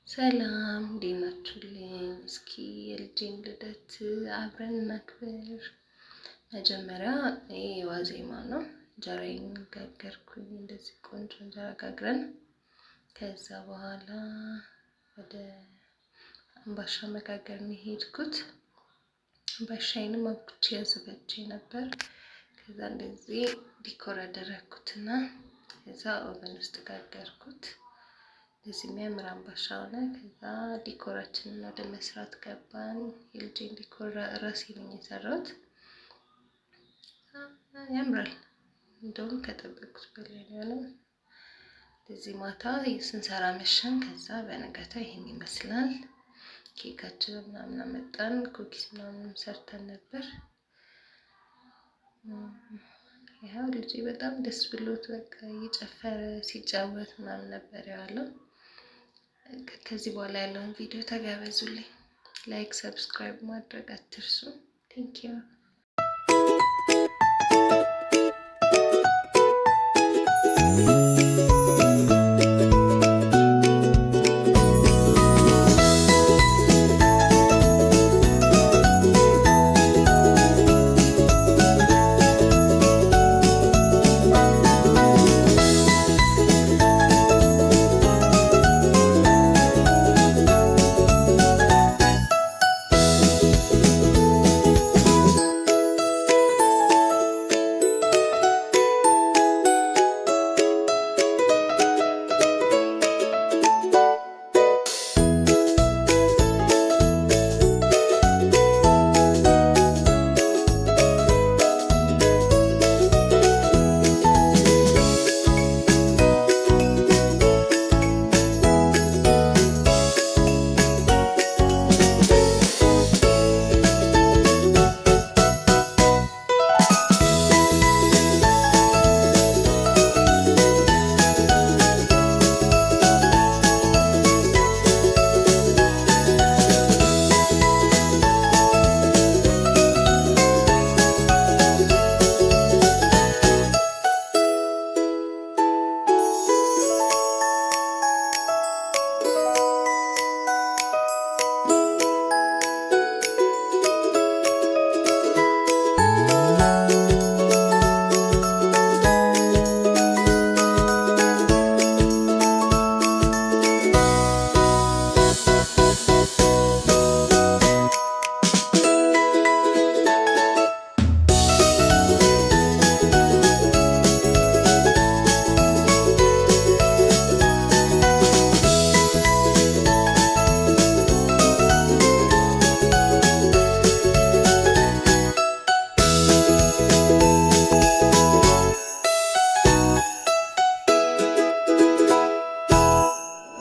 ሰላም እንዴት ናችሁልኝ? እስኪ የልጄን ልደት አብረን እናክብር። መጀመሪያ ይሄ ዋዜማ ነው። እንጀራዬን ጋገርኩኝ፣ እንደዚህ ቆንጆ እንጀራ ጋግረን ከዛ በኋላ ወደ አምባሻ መጋገር ነው የሄድኩት። አምባሻዬንም አብኩቼ አዘጋጅቼ ነበር። ከዛ እንደዚህ ዲኮር አደረግኩትና ከዛ ኦቨን ውስጥ ጋገርኩት። እንደዚህ የሚያምር አምባሻ ሆነ። ከዛ ዲኮራችንን ወደ መስራት ገባን። የልጄን ዲኮር ራሴ ነኝ የሰራሁት። ያምራል፣ እንደውም ከጠበቅኩት በላይ ነው። እንደዚህ ማታ ስንሰራ መሸን። ከዛ በነጋታ ይሄን ይመስላል። ኬካችንን ምናምን አመጣን። ኩኪስ ምናምን ሰርተን ነበር። ያው ልጄ በጣም ደስ ብሎት በቃ እየጨፈረ ሲጫወት ምናምን ነበር ያለው። ከዚህ በኋላ ያለውን ቪዲዮ ተጋበዙልኝ። ላይክ፣ ሰብስክራይብ ማድረግ አትርሱ። ቴንኪዩ